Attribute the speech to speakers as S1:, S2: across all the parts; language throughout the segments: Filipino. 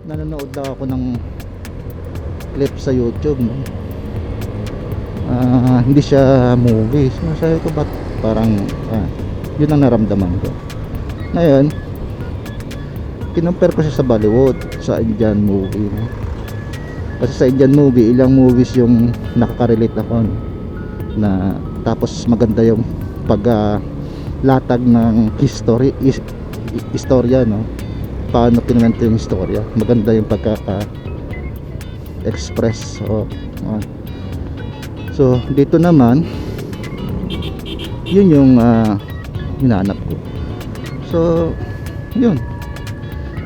S1: nanonood lang ako ng clip sa YouTube, no? Hindi siya movie. So sabi ko, ba't parang yun ang naramdaman ko. Ngayon, kinumpare ko siya sa Bollywood, sa Indian movie, no? Kasi sa Indian movie, ilang movies yung nakaka-relate ako, no? Na tapos maganda yung latag ng history, istorya, no? Paano kinuwento yung istorya, maganda yung pagkaka-express. So dito naman, yun yung hinahanap ko. So yun,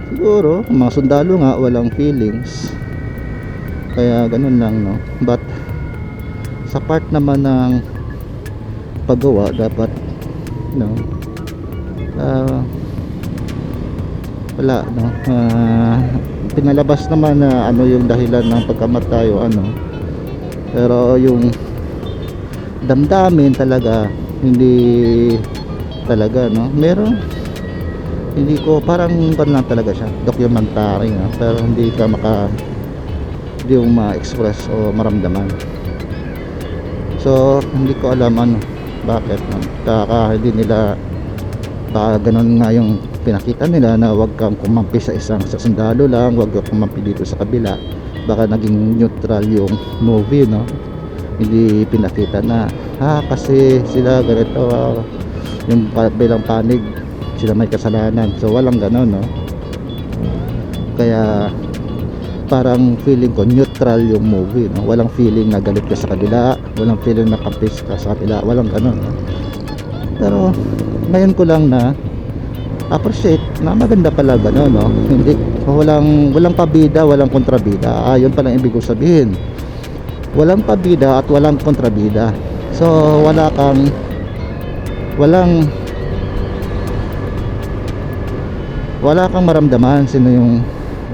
S1: siguro mga sundalo nga walang feelings, kaya ganun lang, no? But sa part naman ng paggawa, dapat, no, wala, no, pinalabas naman na ano yung dahilan ng pagkamatay o ano, pero yung damdamin talaga hindi talaga, no? Meron, hindi ko, parang lang talaga siya documentary, no? Pero hindi mo ma-express o maramdaman. So hindi ko alam ano, bakit, no? Hindi nila, baka ganun nga yung pinakita nila, na wag kang kumampi sa sundalo lang, wag kang kumampi dito sa kabila. Baka naging neutral yung movie, no? Hindi pinakita na kasi sila ganito, yung bilang panig sila may kasalanan. So walang ganon, no? Kaya parang feeling ko neutral yung movie, no? Walang feeling na galit ka sa kabila, walang feeling na kampis ka sa kabila, walang ganon, no? Pero ngayon ko lang na appreciate na maganda pala gano'n, no? Hindi, walang pabida, walang kontrabida. Yun pala ibig ko sabihin. Walang pabida at walang kontrabida. So wala kang maramdaman sino yung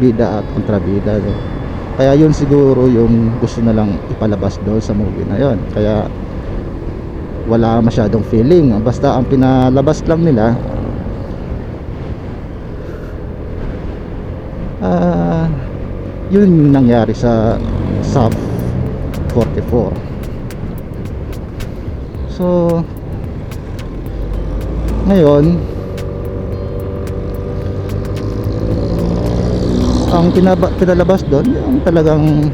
S1: bida at kontrabida, no? Kaya yun siguro yung gusto na lang ipalabas doon sa movie na yun. Kaya wala masyadong feeling. Basta ang pinalabas lang nila, yun yung nangyari sa Sub 44. So ngayon, ang pinalabas doon yung talagang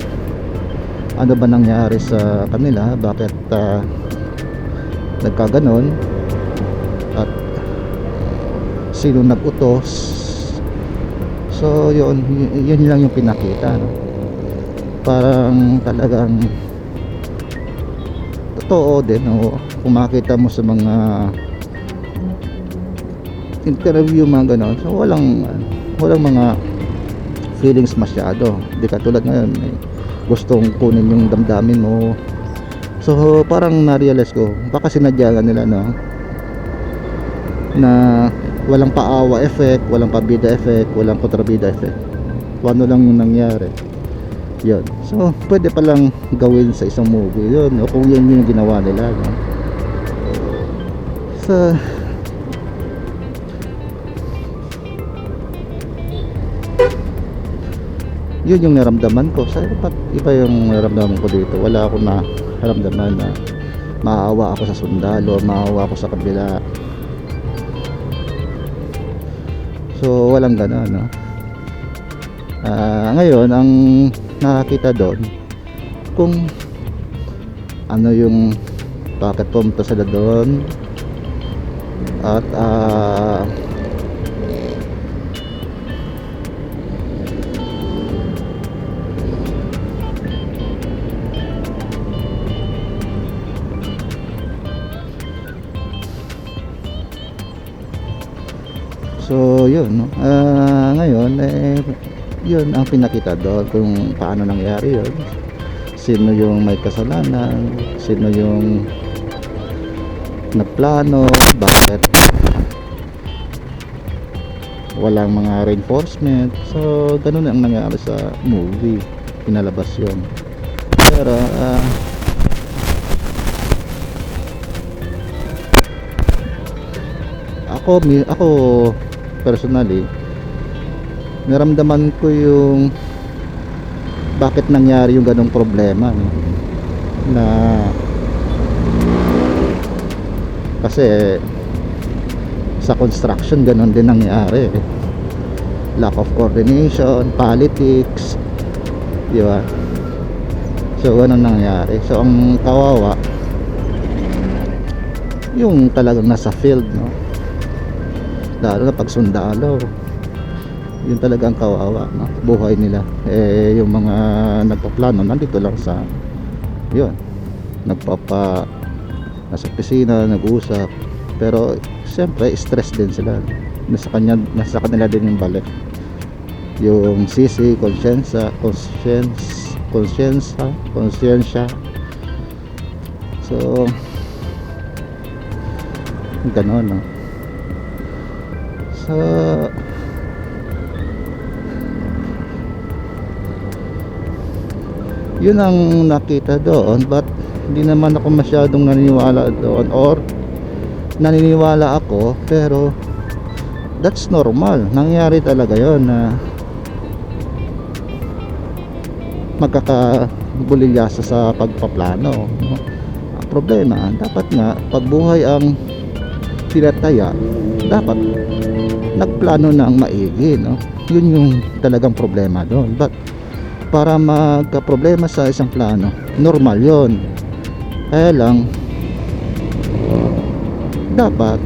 S1: ano ba nangyari sa kanila, bakit nagkaganon, at sino nag-utos. So yun lang yung pinakita, no? Parang talagang totoo din, no? Kung makita mo sa mga interview, mga ganon, so walang mga feelings masyado. Di katulad ngayon, gustong kunin yung damdamin mo. So parang na-realize ko, baka sinadya nila, no, na walang paawa effect, walang pabida effect, walang kontrabida effect. Ano lang yung nangyari, yun. So pwede palang gawin sa isang movie yun, o kung yun yung ginawa nila, no? So yun yung naramdaman ko. Sa iba yung naramdaman ko dito. Wala akong naramdaman na maawa ako sa sundalo, maawa ako sa kabila. So walang gano'n, no? Ngayon ang nakakita doon, kung ano yung bakit pumunta sila doon, at so yun, no? Ngayon yun ang pinakita doon, kung paano nangyari yun, sino yung may kasalanan, sino yung nagplano, bakit walang mga reinforcement. So ganun ang nangyari sa movie, pinalabas yun. Pero ako personally, naramdaman ko yung bakit nangyari yung ganong problema, no? Na kasi sa construction ganon din nangyari, lack of coordination, politics, di ba? So ganon nangyari. So ang kawawa yung talagang nasa field, no? Lalo na pag sundalo, yun talagang kawawa, no? Buhay nila. Eh yung mga nagpaplano nandito lang sa yun, nasa opisina, nag-uusap, pero siyempre stress din sila. Nasa kanila din yung balik, yung sisi, konsyensya. So ganon, no? So yun ang nakita doon, but hindi naman ako masyadong naniniwala doon, or naniniwala ako pero that's normal, nangyari talaga yon na magkakabulilyasa sa pagpaplano, no? Ang problema, dapat nga pagbuhay ang tinataya, dapat nagplano ng maigi, no? Yun yung talagang problema doon. But para magka-problema sa isang plano, normal yon. Kaya lang dapat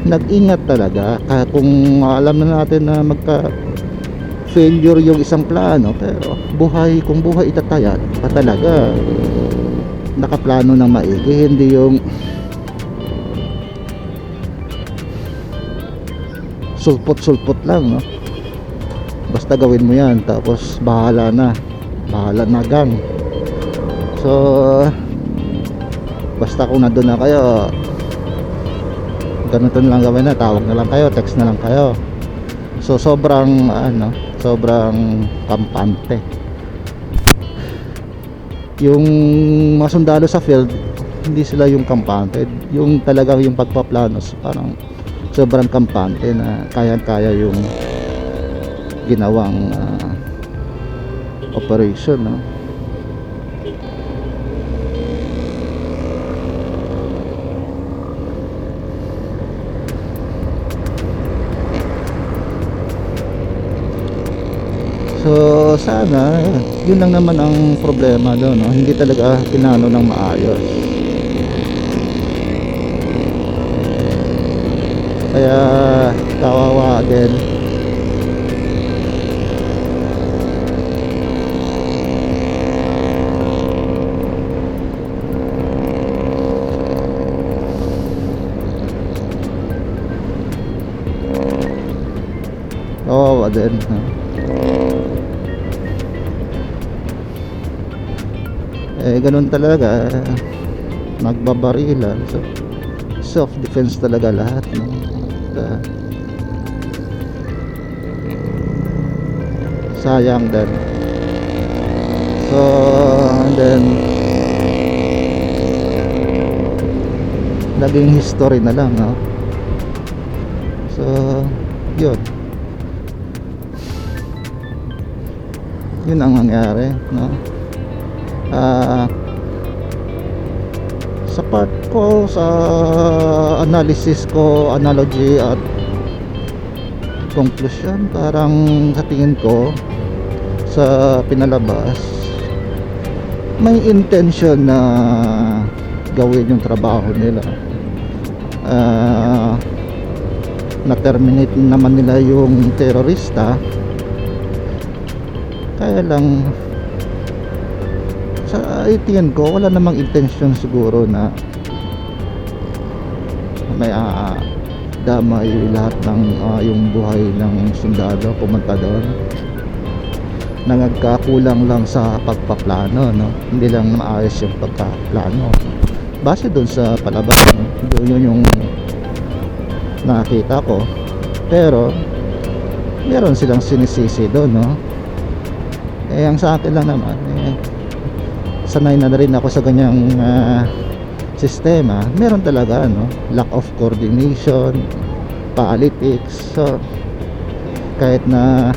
S1: nag-ingat talaga. Kaya kung alam na natin na magka-failure yung isang plano, pero kung buhay itataya pa talaga, nakaplano ng maigi, hindi yung sulpot-sulpot lang, no? Basta gawin mo yan, tapos bahala na gang. So basta kung nandun na kayo, ganito na lang gawin na, tawag na lang kayo, text na lang kayo. So sobrang kampante yung mga sundalo sa field. Hindi sila yung kampante, yung talagang yung pagpaplanos, parang sobrang kampante na kaya yung ginawang operation, no? So sana yun lang naman ang problema doon, no? Hindi talaga pinano ng maayos, kaya kawawa din. Kawawa din, no? Eh ganun talaga, nagbabarilan. So self defense talaga lahat, no? Sayang din. So and then naging history na lang, no? So yun ang nangyari, no? Sa part ko, sa analysis ko, analogy at conclusion, parang sa tingin ko sa pinalabas, may intention na gawin yung trabaho nila. Na-terminate naman nila yung terorista, kaya lang sa tingin ko wala namang intention siguro na may damay lahat ng yung buhay ng sundalo pumunta doon, na nagkakulang lang sa pagpaplano, no? Hindi lang maayos yung pagpaplano base doon sa palabas, no? Doon yung nakita ko, pero meron silang sinisisi doon, no? Eh ang sa akin lang naman, sanay na rin ako sa ganyang sistema. Meron talaga, no? Lack of coordination, politics. So kahit na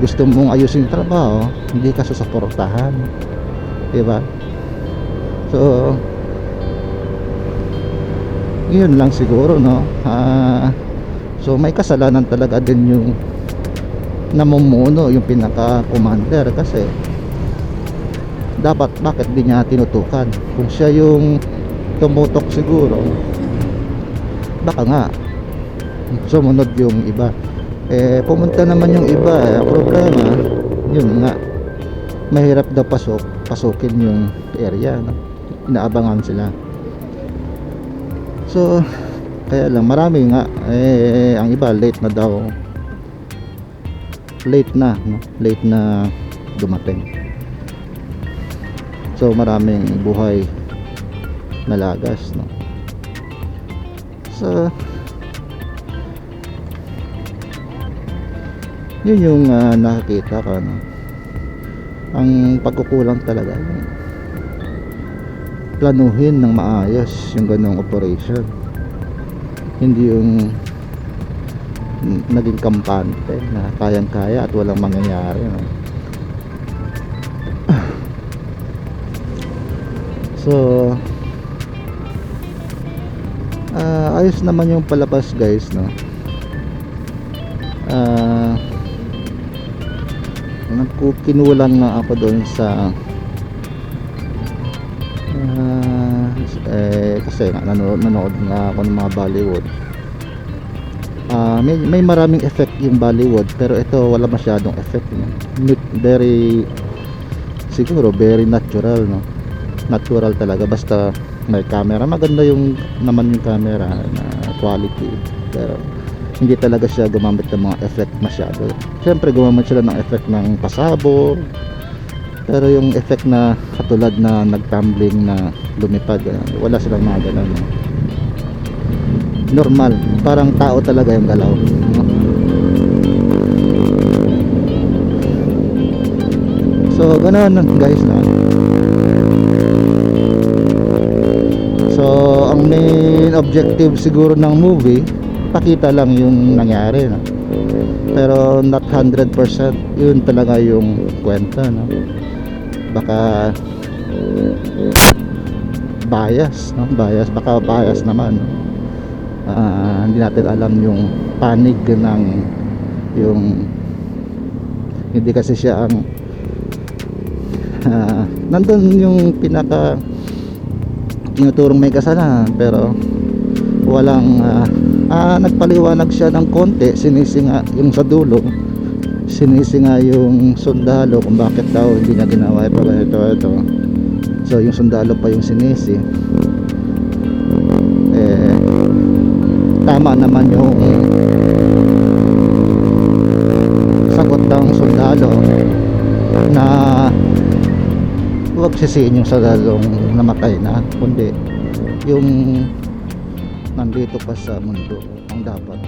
S1: gusto mong ayusin yung trabaho, hindi ka susuportahan, diba? So yun lang siguro, no? So may kasalanan talaga din yung namumuno, yung pinaka commander, kasi dapat, bakit di niya tinutukan? Kung siya yung tumutok siguro, baka nga sumunod yung iba. Pumunta naman yung iba, ang problema yun nga, mahirap daw pasukin yung area, no? Inaabangan sila. So kaya lang marami nga, ang iba late na daw, late na dumating. So maraming buhay nalagas, no? So yun yung nakikita ko, no? Ang pagkukulang talaga yung planuhin ng maayos yung ganong operation, hindi yung naging kampante na kayang-kaya at walang mangyayari, no? So ayos naman yung palabas, guys, no? Kinulang na ako doon sa kasi nga nanood nga ako ng mga Bollywood. May maraming effect yung Bollywood, pero ito wala masyadong effect, no? Very, siguro very natural, no? Natural talaga, basta may camera, maganda yung naman yung camera na quality, pero hindi talaga siya gumamit ng mga effect masyado. Siyempre gumamit sila ng effect ng pasabog, pero yung effect na katulad na nagtumbling na lumipad, wala silang mga ganun, no? Normal, parang tao talaga yung galaw, no? So ganun, guys, no? So ang main objective siguro ng movie, pakita lang yung nangyari, no? Pero not 100% yun talaga yung kwento, no? Baka bias, no? Baka bias naman, no? Hindi natin alam yung panig ng yung, hindi kasi siya ang nandun yung pinaka tinuturong may kasalanan, pero walang nagpaliwanag siya ng konti, sinisinga yung sa dulo, sinisinga yung sundalo kung bakit daw hindi niya ginawa ito. So yung sundalo pa yung sinisi, tama naman yung sagot ng sundalo na huwag sisiin yung sundalong namatay na, kundi yung nandito pa sa mundo ang dapat